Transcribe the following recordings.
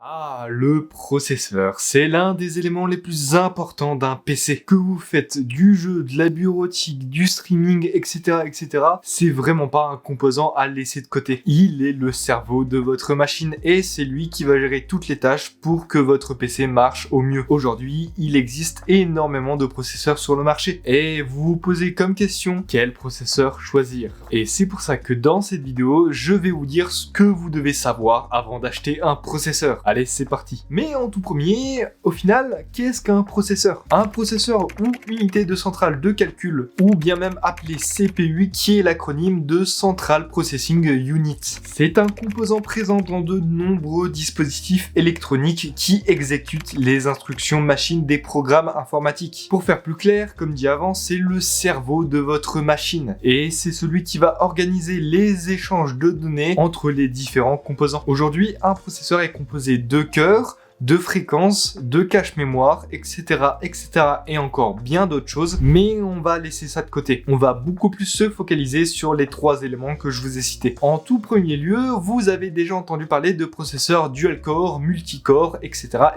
Ah, le processeur, c'est l'un des éléments les plus importants d'un PC. Que vous faites du jeu, de la bureautique, du streaming, etc., c'est vraiment pas un composant à laisser de côté. Il est le cerveau de votre machine et c'est lui qui va gérer toutes les tâches pour que votre PC marche au mieux. Aujourd'hui, il existe énormément de processeurs sur le marché et vous vous posez comme question, quel processeur choisir? Et c'est pour ça que dans cette vidéo, je vais vous dire ce que vous devez savoir avant d'acheter un processeur. Allez, c'est parti. Mais en tout premier, au final, qu'est-ce qu'un processeur? Un processeur ou unité de centrale de calcul, ou bien même appelé CPU, qui est l'acronyme de Central Processing Unit. C'est un composant présent dans de nombreux dispositifs électroniques qui exécutent les instructions machine des programmes informatiques. Pour faire plus clair, comme dit avant, c'est le cerveau de votre machine, et c'est celui qui va organiser les échanges de données entre les différents composants. Aujourd'hui, un processeur est composé de cœurs, de fréquences, de cache mémoire, etc., et encore bien d'autres choses, mais on va laisser ça de côté. On va beaucoup plus se focaliser sur les trois éléments que je vous ai cités. En tout premier lieu, vous avez déjà entendu parler de processeurs dual-core, multicore, etc.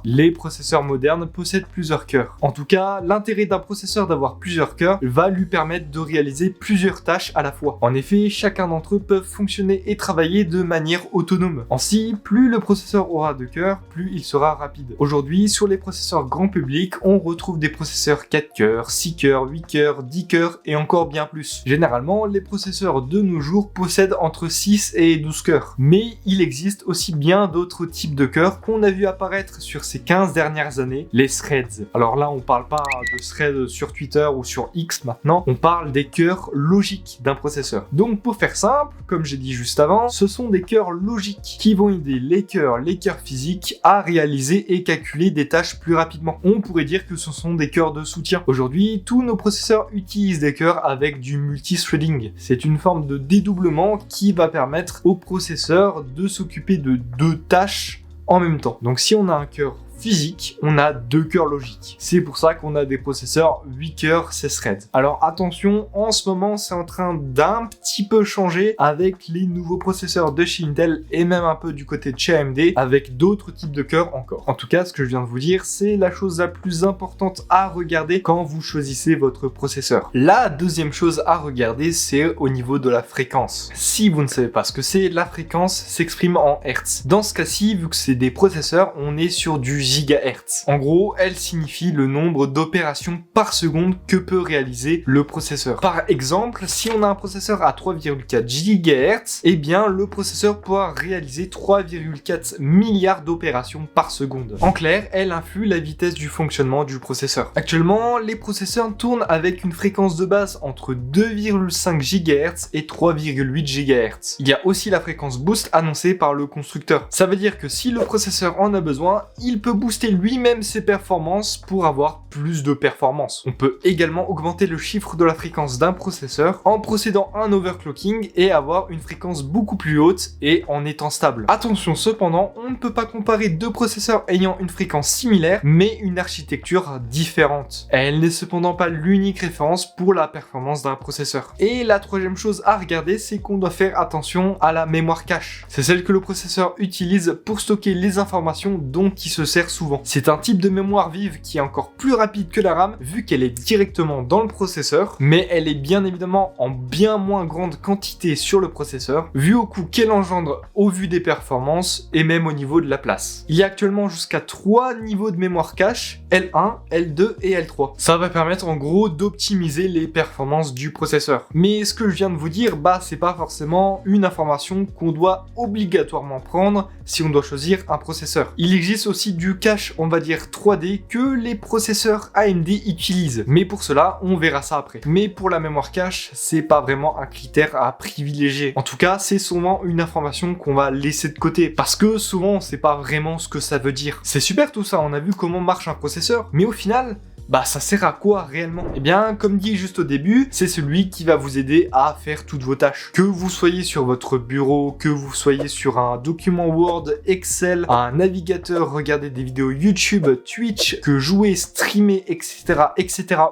Les processeurs modernes possèdent plusieurs cœurs. En tout cas, l'intérêt d'un processeur d'avoir plusieurs cœurs va lui permettre de réaliser plusieurs tâches à la fois. En effet, chacun d'entre eux peut fonctionner et travailler de manière autonome. Ainsi, plus le processeur aura de cœurs, plus il sera rapide. Aujourd'hui, sur les processeurs grand public, on retrouve des processeurs 4 cœurs, 6 cœurs, 8 cœurs, 10 cœurs et encore bien plus. Généralement, les processeurs de nos jours possèdent entre 6 et 12 cœurs. Mais il existe aussi bien d'autres types de cœurs qu'on a vu apparaître sur ces 15 dernières années, les threads. Alors là, on parle pas de threads sur Twitter ou sur X maintenant, on parle des cœurs logiques d'un processeur. Donc pour faire simple, comme j'ai dit juste avant, ce sont des cœurs logiques qui vont aider les cœurs physiques à réaliser et calculer des tâches plus rapidement. On pourrait dire que ce sont des cœurs de soutien. Aujourd'hui, tous nos processeurs utilisent des cœurs avec du multithreading. C'est une forme de dédoublement qui va permettre au processeur de s'occuper de deux tâches en même temps. Donc si on a un cœur physique, on a deux cœurs logiques. C'est pour ça qu'on a des processeurs 8 cœurs 16 threads. Alors attention, en ce moment c'est en train d'un petit peu changer avec les nouveaux processeurs de chez Intel et même un peu du côté de chez AMD avec d'autres types de cœurs encore. En tout cas, ce que je viens de vous dire, c'est la chose la plus importante à regarder quand vous choisissez votre processeur. La deuxième chose à regarder, c'est au niveau de la fréquence. Si vous ne savez pas ce que c'est, la fréquence s'exprime en Hertz. Dans ce cas-ci, vu que c'est des processeurs, on est sur du gigahertz. En gros, elle signifie le nombre d'opérations par seconde que peut réaliser le processeur. Par exemple, si on a un processeur à 3,4 GHz, eh bien le processeur pourra réaliser 3,4 milliards d'opérations par seconde. En clair, elle influe la vitesse du fonctionnement du processeur. Actuellement, les processeurs tournent avec une fréquence de base entre 2,5 GHz et 3,8 GHz. Il y a aussi la fréquence boost annoncée par le constructeur. Ça veut dire que si le processeur en a besoin, il peut booster lui-même ses performances pour avoir plus de performance. On peut également augmenter le chiffre de la fréquence d'un processeur en procédant à un overclocking et avoir une fréquence beaucoup plus haute et en étant stable. Attention cependant, on ne peut pas comparer deux processeurs ayant une fréquence similaire mais une architecture différente. Elle n'est cependant pas l'unique référence pour la performance d'un processeur. Et la troisième chose à regarder, c'est qu'on doit faire attention à la mémoire cache. C'est celle que le processeur utilise pour stocker les informations dont il se sert souvent. C'est un type de mémoire vive qui est encore plus rapide que la RAM vu qu'elle est directement dans le processeur, mais elle est bien évidemment en bien moins grande quantité sur le processeur, vu au coût qu'elle engendre au vu des performances et même au niveau de la place. Il y a actuellement jusqu'à 3 niveaux de mémoire cache, L1, L2 et L3. Ça va permettre en gros d'optimiser les performances du processeur. Mais ce que je viens de vous dire, c'est pas forcément une information qu'on doit obligatoirement prendre si on doit choisir un processeur. Il existe aussi du cache, on va dire 3D, que les processeurs AMD utilisent. Mais pour cela, on verra ça après. Mais pour la mémoire cache, c'est pas vraiment un critère à privilégier. En tout cas, c'est souvent une information qu'on va laisser de côté. Parce que souvent, on sait pas vraiment ce que ça veut dire. C'est super tout ça, on a vu comment marche un processeur. Mais au final, ça sert à quoi réellement? Eh bien, comme dit juste au début, c'est celui qui va vous aider à faire toutes vos tâches. Que vous soyez sur votre bureau, que vous soyez sur un document Word, Excel, un navigateur, regarder des vidéos YouTube, Twitch, que jouer, streamer, etc.,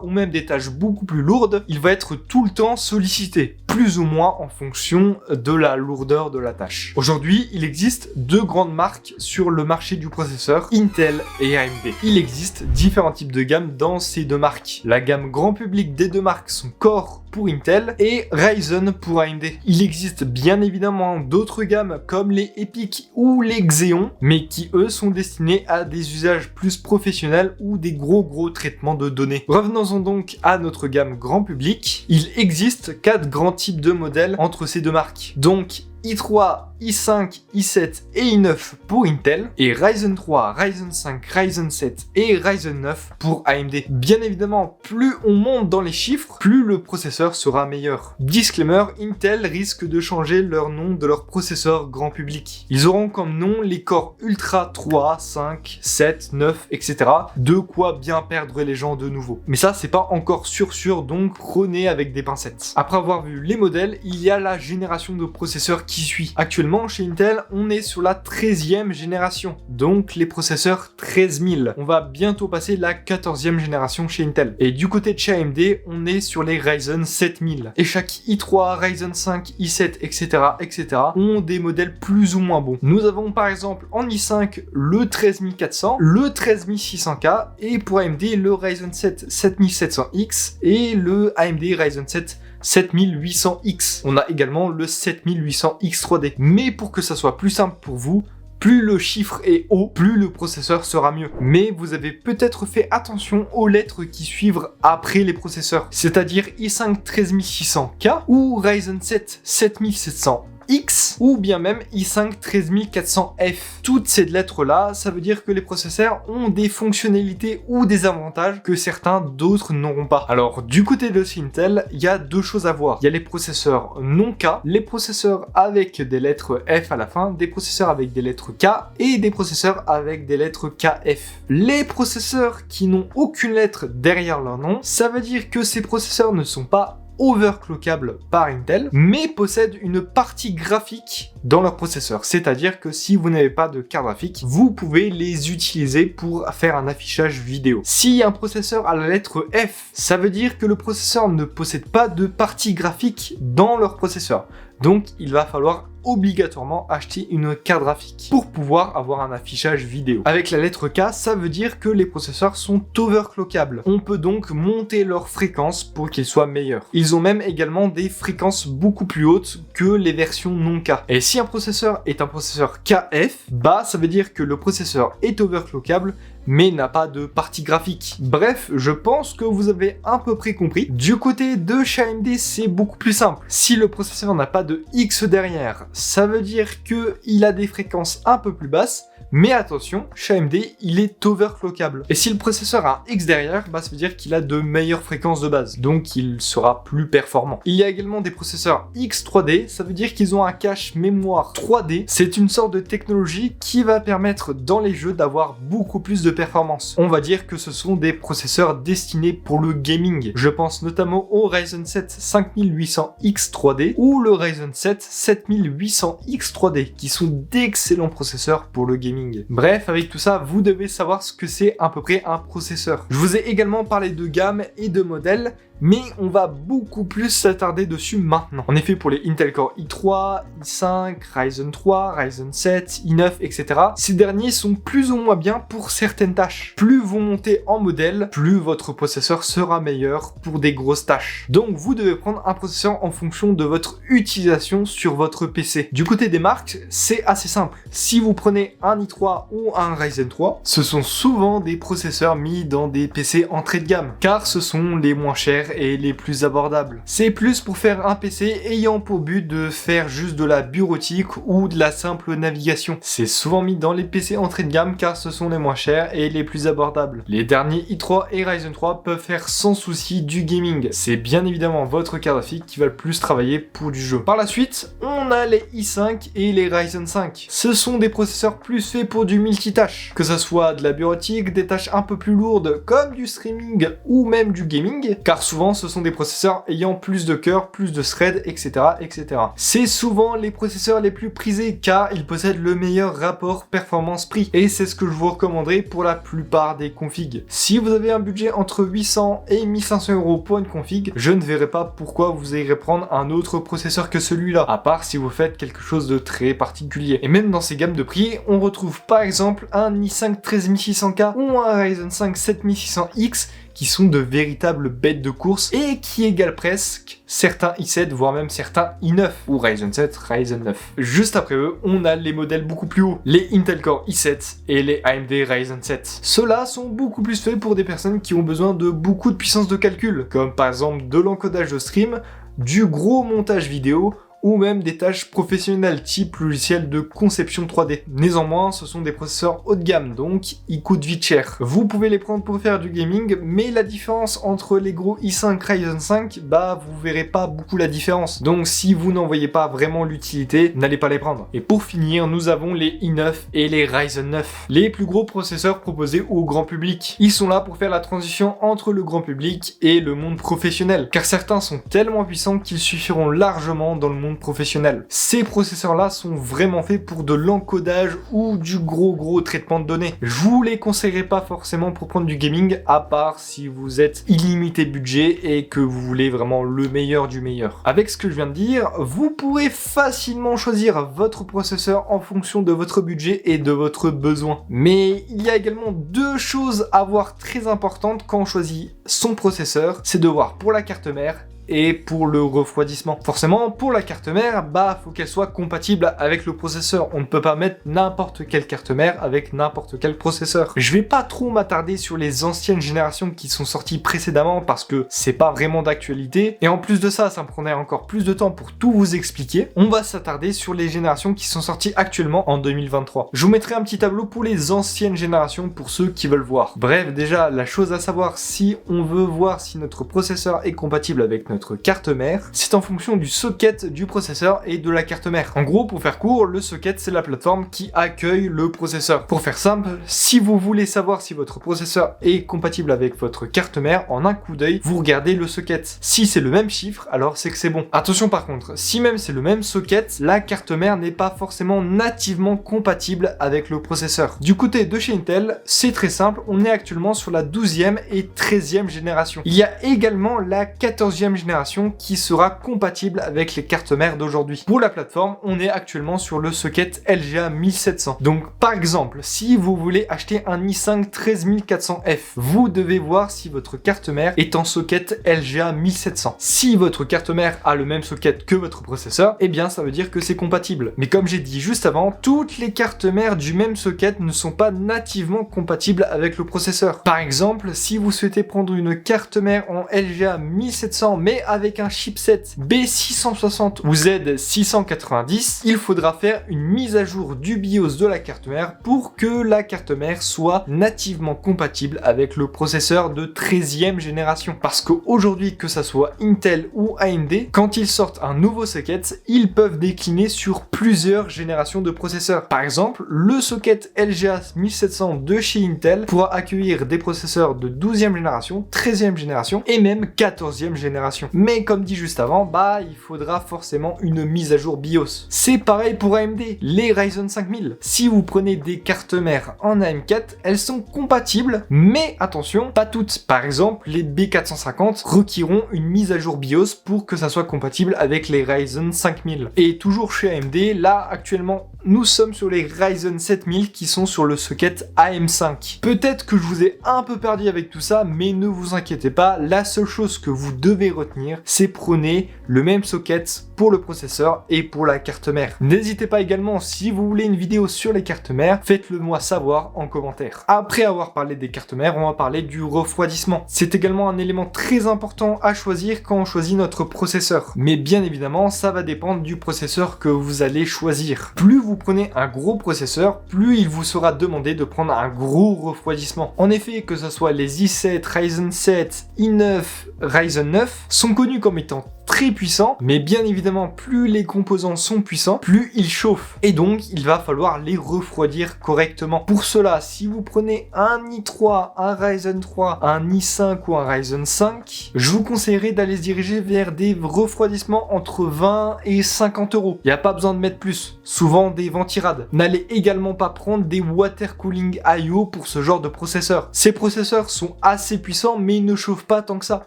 ou même des tâches beaucoup plus lourdes, il va être tout le temps sollicité. plus ou moins en fonction de la lourdeur de la tâche. Aujourd'hui, il existe deux grandes marques sur le marché du processeur, Intel et AMD. Il existe différents types de gammes dans ces deux marques. La gamme grand public des deux marques sont Core pour Intel et Ryzen pour AMD. Il existe bien évidemment d'autres gammes comme les EPYC ou les Xeon, mais qui eux sont destinés à des usages plus professionnels ou des gros traitements de données. Revenons-en donc à notre gamme grand public. Il existe 4 grands types de modèles entre ces deux marques. Donc i3, i5, i7 et i9 pour Intel et Ryzen 3, Ryzen 5, Ryzen 7 et Ryzen 9 pour AMD. Bien évidemment, plus on monte dans les chiffres, plus le processeur sera meilleur. Disclaimer, Intel risque de changer leur nom de leur processeur grand public. Ils auront comme nom les Core Ultra 3, 5, 7, 9, etc. De quoi bien perdre les gens de nouveau. Mais ça, c'est pas encore sûr, donc prenez avec des pincettes. Après avoir vu les modèles, il y a la génération de processeurs qui suit. Actuellement, chez Intel, on est sur la 13e génération, donc les processeurs 13000. On va bientôt passer la 14e génération chez Intel. Et du côté de chez AMD, on est sur les Ryzen 7000. Et chaque i3, Ryzen 5, i7, etc. ont des modèles plus ou moins bons. Nous avons par exemple en i5 le 13400, le 13600K et pour AMD le Ryzen 7 7700X et le AMD Ryzen 7 7800X. On a également le 7800X 3D. Mais pour que ça soit plus simple pour vous, plus le chiffre est haut, plus le processeur sera mieux. Mais vous avez peut-être fait attention aux lettres qui suivent après les processeurs, c'est-à-dire i5 13600K ou Ryzen 7 7700X ou bien même i5 13400F. Toutes ces lettres-là, ça veut dire que les processeurs ont des fonctionnalités ou des avantages que certains d'autres n'auront pas. Alors, du côté de chez Intel, il y a deux choses à voir. Il y a les processeurs non K, les processeurs avec des lettres F à la fin, des processeurs avec des lettres K et des processeurs avec des lettres KF. Les processeurs qui n'ont aucune lettre derrière leur nom, ça veut dire que ces processeurs ne sont pas overclockable par Intel, mais possèdent une partie graphique dans leur processeur. C'est-à-dire que si vous n'avez pas de carte graphique, vous pouvez les utiliser pour faire un affichage vidéo. Si un processeur a la lettre F, ça veut dire que le processeur ne possède pas de partie graphique dans leur processeur. Donc, il va falloir obligatoirement acheter une carte graphique pour pouvoir avoir un affichage vidéo. Avec la lettre K, ça veut dire que les processeurs sont overclockables. On peut donc monter leur fréquence pour qu'ils soient meilleurs. Ils ont même également des fréquences beaucoup plus hautes que les versions non K. Et si un processeur est un processeur KF, bah ça veut dire que le processeur est overclockable mais n'a pas de partie graphique. Bref, je pense que vous avez à peu près compris. Du côté de chez AMD, c'est beaucoup plus simple. Si le processeur n'a pas de X derrière, ça veut dire qu'il a des fréquences un peu plus basses, mais attention, chez AMD, il est overclockable. Et si le processeur a un X derrière, bah, ça veut dire qu'il a de meilleures fréquences de base, donc il sera plus performant. Il y a également des processeurs X3D, ça veut dire qu'ils ont un cache mémoire 3D. C'est une sorte de technologie qui va permettre dans les jeux d'avoir beaucoup plus de performance. On va dire que ce sont des processeurs destinés pour le gaming. Je pense notamment au Ryzen 7 5800X 3D ou le Ryzen 7 7800X 3D, qui sont d'excellents processeurs pour le gaming. Bref, avec tout ça, vous devez savoir ce que c'est à peu près un processeur. Je vous ai également parlé de gamme et de modèles, mais on va beaucoup plus s'attarder dessus maintenant. En effet, pour les Intel Core i3, i5, Ryzen 3, Ryzen 7, i9, etc., ces derniers sont plus ou moins bien pour certaines tâches. Plus vous montez en modèle, plus votre processeur sera meilleur pour des grosses tâches. Donc vous devez prendre un processeur en fonction de votre utilisation sur votre PC. Du côté des marques, c'est assez simple. Si vous prenez un i3 ou un Ryzen 3, ce sont souvent des processeurs mis dans des PC entrée de gamme, car ce sont les moins chers et les plus abordables. C'est plus pour faire un PC ayant pour but de faire juste de la bureautique ou de la simple navigation. C'est souvent mis dans les PC entrée de gamme car ce sont les moins chers et les plus abordables. Les derniers i3 et Ryzen 3 peuvent faire sans souci du gaming. C'est bien évidemment votre carte graphique qui va le plus travailler pour du jeu. Par la suite, on a les i5 et les Ryzen 5. Ce sont des processeurs plus faits pour du multitâche, que ça soit de la bureautique, des tâches un peu plus lourdes comme du streaming ou même du gaming, car souvent souvent ce sont des processeurs ayant plus de cœurs, plus de threads, etc. etc. C'est souvent les processeurs les plus prisés car ils possèdent le meilleur rapport performance-prix et c'est ce que je vous recommanderais pour la plupart des configs. Si vous avez un budget entre 800 et 1500 € pour une config, je ne verrai pas pourquoi vous irez prendre un autre processeur que celui-là, à part si vous faites quelque chose de très particulier. Et même dans ces gammes de prix, on retrouve par exemple un i5 13600K ou un Ryzen 5 7600X qui sont de véritables bêtes de course et qui égalent presque certains i7 voire même certains i9 ou Ryzen 7, Ryzen 9. Juste après eux, on a les modèles beaucoup plus hauts, les Intel Core i7 et les AMD Ryzen 7. Ceux-là sont beaucoup plus faits pour des personnes qui ont besoin de beaucoup de puissance de calcul, comme par exemple de l'encodage de stream, du gros montage vidéo, ou même des tâches professionnelles type logiciel de conception 3D. Néanmoins, ce sont des processeurs haut de gamme, donc ils coûtent vite cher. Vous pouvez les prendre pour faire du gaming, mais la différence entre les gros i5 Ryzen 5, bah vous verrez pas beaucoup la différence. Donc si vous n'en voyez pas vraiment l'utilité, n'allez pas les prendre. Et pour finir, nous avons les i9 et les Ryzen 9, les plus gros processeurs proposés au grand public. Ils sont là pour faire la transition entre le grand public et le monde professionnel, car certains sont tellement puissants qu'ils suffiront largement dans le monde professionnel. Ces processeurs-là sont vraiment faits pour de l'encodage ou du gros traitement de données. Je vous les conseillerais pas forcément pour prendre du gaming, à part si vous êtes illimité budget et que vous voulez vraiment le meilleur du meilleur. Avec ce que je viens de dire, vous pourrez facilement choisir votre processeur en fonction de votre budget et de votre besoin. Mais il y a également deux choses à voir très importantes quand on choisit son processeur, c'est de voir pour la carte mère et pour le refroidissement. Forcément, pour la carte mère, bah faut qu'elle soit compatible avec le processeur. On ne peut pas mettre n'importe quelle carte mère avec n'importe quel processeur. Je vais pas trop m'attarder sur les anciennes générations qui sont sorties précédemment parce que c'est pas vraiment d'actualité. Et en plus de ça, ça me prendrait encore plus de temps pour tout vous expliquer. On va s'attarder sur les générations qui sont sorties actuellement en 2023. Je vous mettrai un petit tableau pour les anciennes générations pour ceux qui veulent voir. Bref, déjà, la chose à savoir si on veut voir si notre processeur est compatible avec notre carte mère, c'est en fonction du socket du processeur et de la carte mère. En gros, pour faire court, le socket c'est la plateforme qui accueille le processeur. Pour faire simple, si vous voulez savoir si votre processeur est compatible avec votre carte mère, en un coup d'œil, vous regardez le socket. Si c'est le même chiffre, alors c'est que c'est bon. Attention par contre, si même c'est le même socket, la carte mère n'est pas forcément nativement compatible avec le processeur. Du côté de chez Intel, c'est très simple, on est actuellement sur la 12e et 13e génération. Il y a également la 14e génération qui sera compatible avec les cartes mères d'aujourd'hui. Pour la plateforme, on est actuellement sur le socket LGA 1700. Donc par exemple, si vous voulez acheter un i5 13400F, vous devez voir si votre carte mère est en socket LGA 1700. Si votre carte mère a le même socket que votre processeur, eh bien ça veut dire que c'est compatible. Mais comme j'ai dit juste avant, toutes les cartes mères du même socket ne sont pas nativement compatibles avec le processeur. Par exemple, si vous souhaitez prendre une carte mère en LGA 1700 mais avec un chipset B660 ou Z690, il faudra faire une mise à jour du BIOS de la carte mère pour que la carte mère soit nativement compatible avec le processeur de 13e génération. Parce qu'aujourd'hui, que ça soit Intel ou AMD, quand ils sortent un nouveau socket, ils peuvent décliner sur plusieurs générations de processeurs. Par exemple, le socket LGA 1700 de chez Intel pourra accueillir des processeurs de 12e génération, 13e génération et même 14e génération. Mais comme dit juste avant, bah il faudra forcément une mise à jour BIOS. C'est pareil pour AMD, les Ryzen 5000. Si vous prenez des cartes mères en AM4, elles sont compatibles, mais attention, pas toutes. Par exemple, les B450 requierront une mise à jour BIOS pour que ça soit compatible avec les Ryzen 5000. Et toujours chez AMD, là actuellement, nous sommes sur les Ryzen 7000 qui sont sur le socket AM5. Peut-être que je vous ai un peu perdu avec tout ça, mais ne vous inquiétez pas, la seule chose que vous devez retenir, c'est prenez le même socket pour le processeur et pour la carte mère. N'hésitez pas également, si vous voulez une vidéo sur les cartes mères, faites-le moi savoir en commentaire. Après avoir parlé des cartes mères, on va parler du refroidissement. C'est également un élément très important à choisir quand on choisit notre processeur. Mais bien évidemment, ça va dépendre du processeur que vous allez choisir. Plus vous prenez un gros processeur, plus il vous sera demandé de prendre un gros refroidissement. En effet, que ce soit les i7, Ryzen 7, i9, Ryzen 9, sont connus comme étant très puissant, mais bien évidemment, plus les composants sont puissants, plus ils chauffent. Et donc, il va falloir les refroidir correctement. Pour cela, si vous prenez un i3, un Ryzen 3, un i5 ou un Ryzen 5, je vous conseillerais d'aller se diriger vers des refroidissements entre 20 et 50 euros. Il n'y a pas besoin de mettre plus. Souvent des ventirades. N'allez également pas prendre des water cooling IO pour ce genre de processeur. Ces processeurs sont assez puissants, mais ils ne chauffent pas tant que ça.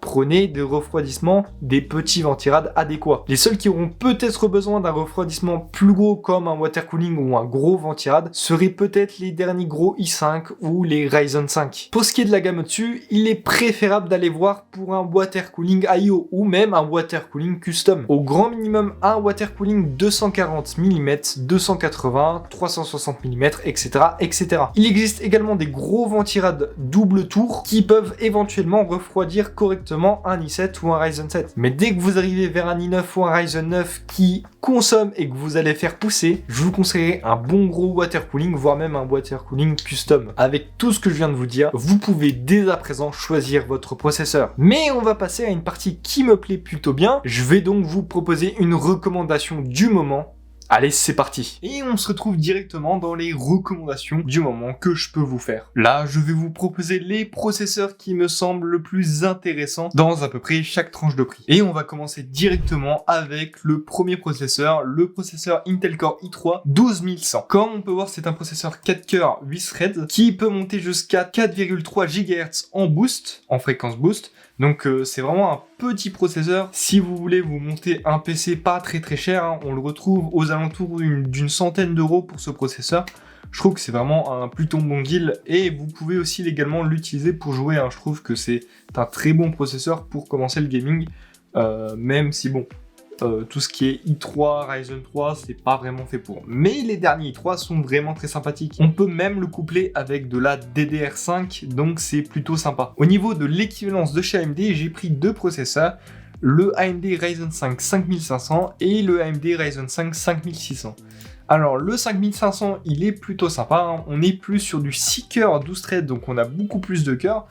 Prenez des refroidissements, des petits ventirades adéquats. Les seuls qui auront peut-être besoin d'un refroidissement plus gros comme un water cooling ou un gros ventirade seraient peut-être les derniers gros i5 ou les Ryzen 5. Pour ce qui est de la gamme au-dessus, il est préférable d'aller voir pour un water cooling IO ou même un water cooling custom. Au grand minimum, un water cooling 240 mm, 280, 360 mm, etc., etc. Il existe également des gros ventirades double tour qui peuvent éventuellement refroidir correctement un i7 ou un Ryzen 7. Mais dès que vous arrivez vers un i9 ou un Ryzen 9 qui consomme et que vous allez faire pousser, je vous conseillerais un bon gros water cooling, voire même un water cooling custom. Avec tout ce que je viens de vous dire, vous pouvez dès à présent choisir votre processeur. Mais on va passer à une partie qui me plaît plutôt bien. Je vais donc vous proposer une recommandation du moment. Allez, c'est parti. Et on se retrouve directement dans les recommandations du moment que je peux vous faire. Là, je vais vous proposer les processeurs qui me semblent le plus intéressants dans à peu près chaque tranche de prix. Et on va commencer directement avec le premier processeur, le processeur Intel Core i3 12100. Comme on peut voir, c'est un processeur 4 cœurs 8 threads qui peut monter jusqu'à 4,3 GHz en boost, en fréquence boost. Donc c'est vraiment un petit processeur. Si vous voulez vous monter un PC pas très cher, hein, on le retrouve aux alentours d'une centaine d'euros pour ce processeur. Je trouve que c'est vraiment un plutôt bon deal et vous pouvez aussi également l'utiliser pour jouer. Hein. Je trouve que c'est un très bon processeur pour commencer le gaming, même si bon, tout ce qui est i3, Ryzen 3, c'est pas vraiment fait pour. Mais les derniers i3 sont vraiment très sympathiques. On peut même le coupler avec de la DDR5, donc c'est plutôt sympa. Au niveau de l'équivalence de chez AMD, j'ai pris deux processeurs, le AMD Ryzen 5 5500 et le AMD Ryzen 5 5600. Alors le 5500, il est plutôt sympa, hein. On est plus sur du 6 cœurs 12 threads, donc on a beaucoup plus de cœurs.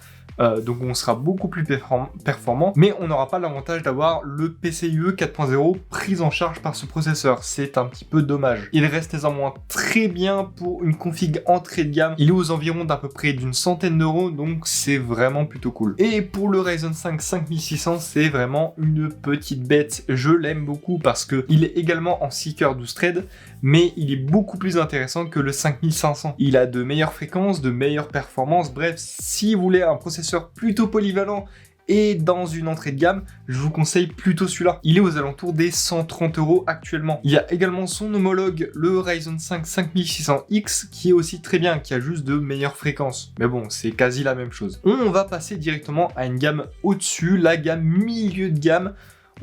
Donc on sera beaucoup plus performant, mais on n'aura pas l'avantage d'avoir le PCIe 4.0 pris en charge par ce processeur. C'est un petit peu dommage. Il reste néanmoins très bien pour une config entrée de gamme. Il est aux environs d'à peu près d'une centaine d'euros, donc c'est vraiment plutôt cool. Et pour le Ryzen 5 5600, c'est vraiment une petite bête. Je l'aime beaucoup parce que il est également en 6 cœurs 12 threads, mais il est beaucoup plus intéressant que le 5500. Il a de meilleures fréquences, de meilleures performances. Bref, si vous voulez un processeur plutôt polyvalent et dans une entrée de gamme, je vous conseille plutôt celui-là. Il est aux alentours des 130 euros actuellement. Il y a également son homologue, le Ryzen 5 5600X, qui est aussi très bien, qui a juste de meilleures fréquences. Mais bon, c'est quasi la même chose. On va passer directement à une gamme au-dessus, la gamme milieu de gamme,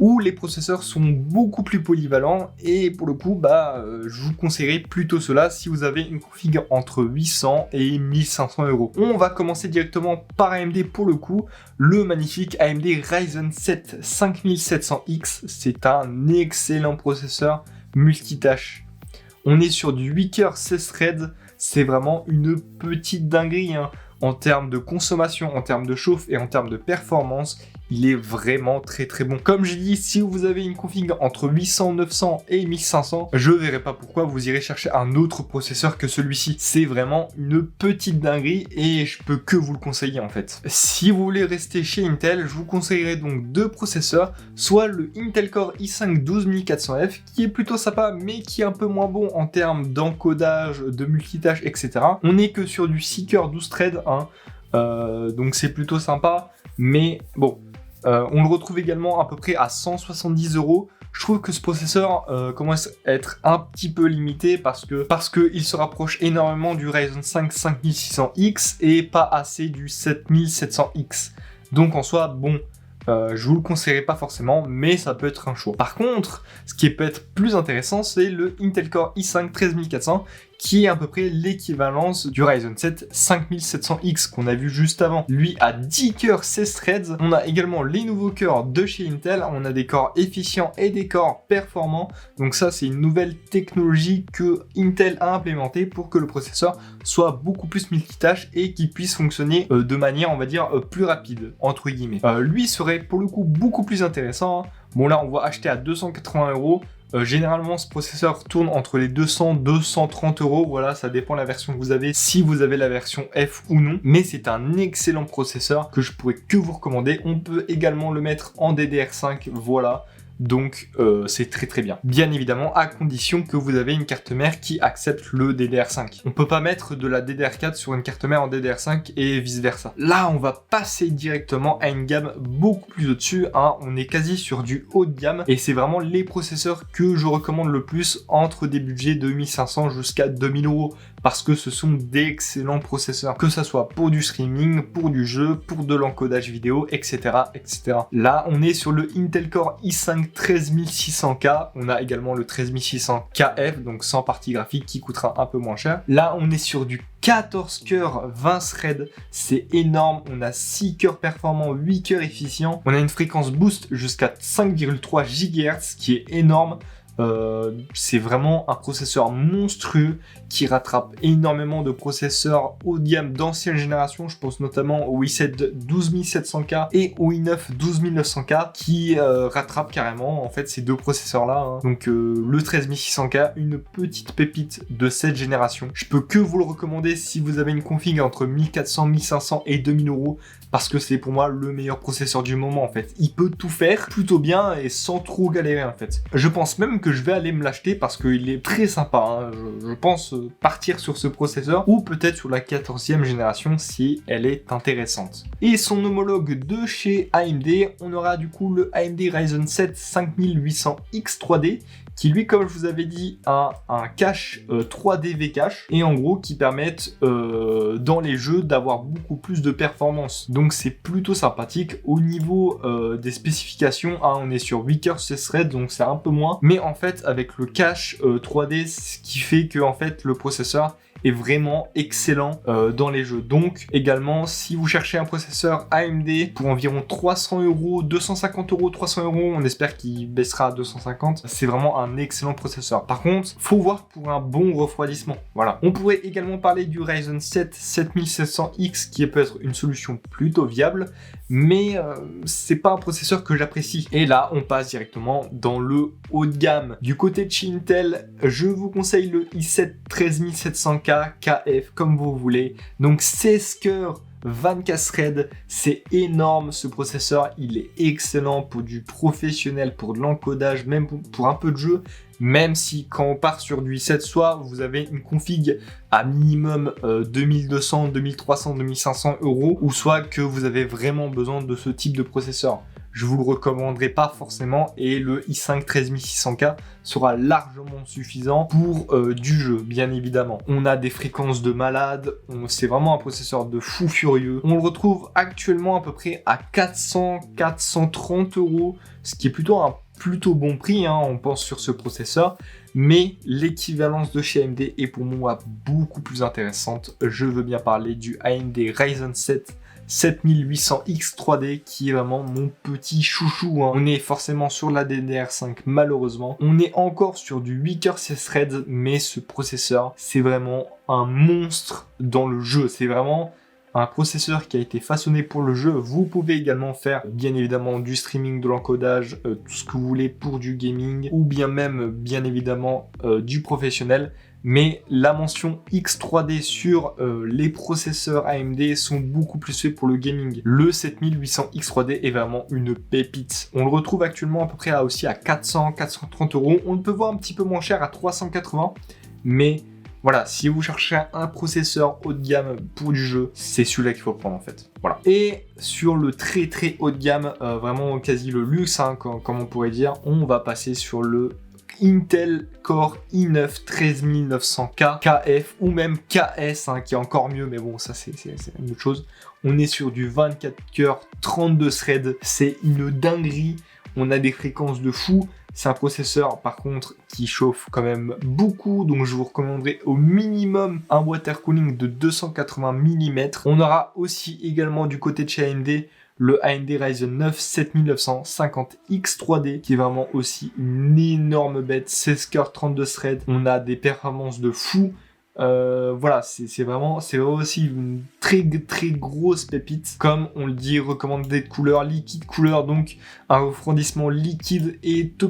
où les processeurs sont beaucoup plus polyvalents et pour le coup, je vous conseillerais plutôt cela si vous avez une config entre 800 et 1500 euros. On va commencer directement par AMD pour le coup, le magnifique AMD Ryzen 7 5700X, c'est un excellent processeur multitâche. On est sur du 8 cœurs 16 threads, c'est vraiment une petite dinguerie, hein. En termes de consommation, en termes de chauffe et en termes de performance, il est vraiment très bon. Comme j'ai dit, si vous avez une config entre 800, 900 et 1500, je verrai pas pourquoi vous irez chercher un autre processeur que celui-ci. C'est vraiment une petite dinguerie et je peux que vous le conseiller en fait. Si vous voulez rester chez Intel, je vous conseillerais donc deux processeurs, soit le Intel Core i5 12400F qui est plutôt sympa mais qui est un peu moins bon en termes d'encodage, de multitâche, etc. On n'est que sur du 6 cœurs 12 threads, hein. Donc c'est plutôt sympa, mais bon. On le retrouve également à peu près à 170 euros. Je trouve que ce processeur commence à être un petit peu limité parce que il se rapproche énormément du Ryzen 5 5600X et pas assez du 7700X. Donc en soi, bon, je vous le conseillerais pas forcément, mais ça peut être un choix. Par contre, ce qui peut être plus intéressant, c'est le Intel Core i5 13400 qui est à peu près l'équivalence du Ryzen 7 5700X qu'on a vu juste avant. Lui a 10 cœurs 16 threads. On a également les nouveaux cœurs de chez Intel. On a des corps efficients et des corps performants. Donc ça, c'est une nouvelle technologie que Intel a implémentée pour que le processeur soit beaucoup plus multitâche et qu'il puisse fonctionner de manière, on va dire, plus rapide, entre guillemets. Lui serait pour le coup beaucoup plus intéressant. Bon là, on va acheter à 280 €. Généralement, ce processeur tourne entre les 200 et 230 €. Voilà, ça dépend de la version que vous avez, si vous avez la version F ou non. Mais c'est un excellent processeur que je pourrais que vous recommander. On peut également le mettre en DDR5, voilà. Donc c'est très très bien. Bien évidemment, à condition que vous avez une carte mère qui accepte le DDR5. On peut pas mettre de la DDR4 sur une carte mère en DDR5 et vice versa. Là, on va passer directement à une gamme beaucoup plus au-dessus. Hein. On est quasi sur du haut de gamme et c'est vraiment les processeurs que je recommande le plus entre des budgets de 1500 jusqu'à 2000 € parce que ce sont d'excellents processeurs. Que ça soit pour du streaming, pour du jeu, pour de l'encodage vidéo, etc., etc. Là, on est sur le Intel Core i5 13600K. On a également le 13600KF, donc sans partie graphique, qui coûtera un peu moins cher. Là, on est sur du 14 cœurs 20 threads, c'est énorme. On a 6 cœurs performants, 8 cœurs efficients. On a une fréquence boost jusqu'à 5,3 GHz, qui est énorme. C'est vraiment un processeur monstrueux qui rattrape énormément de processeurs haut de gamme d'ancienne génération. Je pense notamment au i7 12700K et au i9 12900K qui rattrapent carrément en fait ces deux processeurs là. Hein. Donc le 13600K, une petite pépite de cette génération. Je peux que vous le recommander si vous avez une config entre 1400, 1500 et 2000 € parce que c'est pour moi le meilleur processeur du moment en fait. Il peut tout faire plutôt bien et sans trop galérer en fait. Je pense même que je vais aller me l'acheter parce qu'il est très sympa. Hein. Je pense partir sur ce processeur ou peut-être sur la 14e génération si elle est intéressante. Et son homologue de chez AMD, on aura du coup le AMD Ryzen 7 5800X 3D qui lui, comme je vous avais dit, a un cache 3D V-Cache et en gros qui permettent dans les jeux d'avoir beaucoup plus de performance. Donc c'est plutôt sympathique. Au niveau des spécifications, hein, on est sur 8 cœurs 16 threads, donc c'est un peu moins. Mais en fait, avec le cache 3D, ce qui fait que en fait le processeur est vraiment excellent dans les jeux. Donc également, si vous cherchez un processeur AMD pour environ 300 €, 250 €, 300 €, on espère qu'il baissera à 250, c'est vraiment un excellent processeur. Par contre, faut voir pour un bon refroidissement. Voilà. On pourrait également parler du Ryzen 7 7700X qui peut être une solution plutôt viable, mais c'est pas un processeur que j'apprécie. Et là, on passe directement dans le haut de gamme. Du côté de chez Intel, je vous conseille le i7 13700K, KF, comme vous voulez. Donc 16 cœurs, 24 threads, c'est énorme ce processeur, il est excellent pour du professionnel, pour de l'encodage, même pour un peu de jeu, même si quand on part sur du i7, soit vous avez une config à minimum 2200, 2300, 2500 €, ou soit que vous avez vraiment besoin de ce type de processeur. Je vous le recommanderai pas forcément et le i5 13600K sera largement suffisant pour du jeu, bien évidemment. On a des fréquences de malade, c'est vraiment un processeur de fou furieux. On le retrouve actuellement à peu près à 400-430 €, ce qui est plutôt un plutôt bon prix, hein, on pense sur ce processeur, mais l'équivalence de chez AMD est pour moi beaucoup plus intéressante. Je veux bien parler du AMD Ryzen 7 7800X 3D qui est vraiment mon petit chouchou. Hein. On est forcément sur la DDR5 malheureusement. On est encore sur du 8 cœurs 16 threads, mais ce processeur, c'est vraiment un monstre dans le jeu. C'est vraiment un processeur qui a été façonné pour le jeu. Vous pouvez également faire bien évidemment du streaming, de l'encodage, tout ce que vous voulez pour du gaming ou bien même bien évidemment du professionnel. Mais la mention X3D sur les processeurs AMD sont beaucoup plus faits pour le gaming. Le 7800 X3D est vraiment une pépite. On le retrouve actuellement à peu près aussi à 400-430 €. On le peut voir un petit peu moins cher à 380, mais voilà, si vous cherchez un processeur haut de gamme pour du jeu, c'est celui-là qu'il faut prendre en fait. Voilà. Et sur le très très haut de gamme, vraiment quasi le luxe, hein, comme on pourrait dire, on va passer sur le Intel Core i9 13900K, KF ou même KS, hein, qui est encore mieux, mais bon, ça c'est une autre chose. On est sur du 24 cœurs, 32 threads, c'est une dinguerie. On a des fréquences de fou. C'est un processeur par contre qui chauffe quand même beaucoup, donc je vous recommanderais au minimum un water cooling de 280 mm. On aura aussi également du côté de chez AMD le AMD Ryzen 9 7950X3D qui est vraiment aussi une énorme bête, 16 cœurs, 32 threads. On a des performances de fou. Voilà, c'est vraiment aussi une très grosse pépite. Comme on le dit, recommandé de couleur liquide couleur, donc un refroidissement liquide est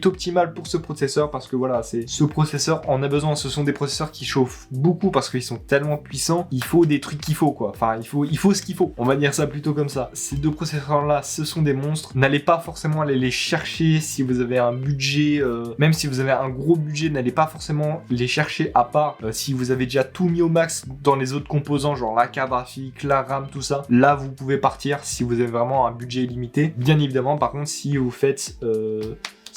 optimal pour ce processeur parce que voilà, ce processeur en a besoin. Ce sont des processeurs qui chauffent beaucoup parce qu'ils sont tellement puissants. Il faut des trucs qu'il faut quoi. Enfin, il faut ce qu'il faut. On va dire ça plutôt comme ça. Ces deux processeurs là, ce sont des monstres. N'allez pas forcément aller les chercher si vous avez un budget, même si vous avez un gros budget, n'allez pas forcément les chercher à part si vous avez déjà tout mis au max dans les autres composants, genre la carte graphique, la RAM, tout ça. Là, vous pouvez partir si vous avez vraiment un budget illimité. Bien évidemment, par contre, si vous faites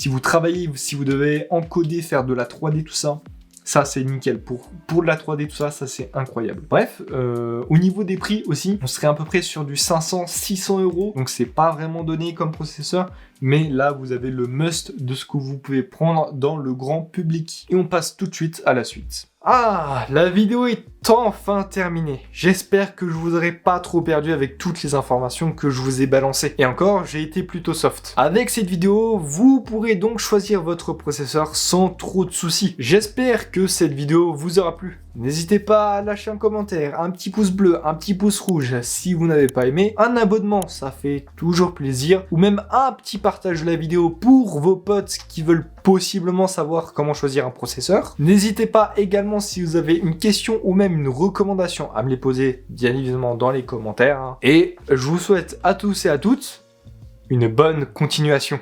si vous travaillez, si vous devez encoder, faire de la 3D, tout ça, ça c'est nickel. Pour de la 3D, tout ça, ça c'est incroyable. Bref, au niveau des prix aussi, on serait à peu près sur du 500-600 €. Donc c'est pas vraiment donné comme processeur, mais là vous avez le must de ce que vous pouvez prendre dans le grand public. Et on passe tout de suite à la suite. Ah, la vidéo est enfin terminée. J'espère que je vous aurai pas trop perdu avec toutes les informations que je vous ai balancées. Et encore, j'ai été plutôt soft. Avec cette vidéo, vous pourrez donc choisir votre processeur sans trop de soucis. J'espère que cette vidéo vous aura plu. N'hésitez pas à lâcher un commentaire, un petit pouce bleu, un petit pouce rouge si vous n'avez pas aimé, un abonnement, ça fait toujours plaisir, ou même un petit partage de la vidéo pour vos potes qui veulent possiblement savoir comment choisir un processeur. N'hésitez pas également si vous avez une question ou même une recommandation à me les poser bien évidemment dans les commentaires. Et je vous souhaite à tous et à toutes une bonne continuation.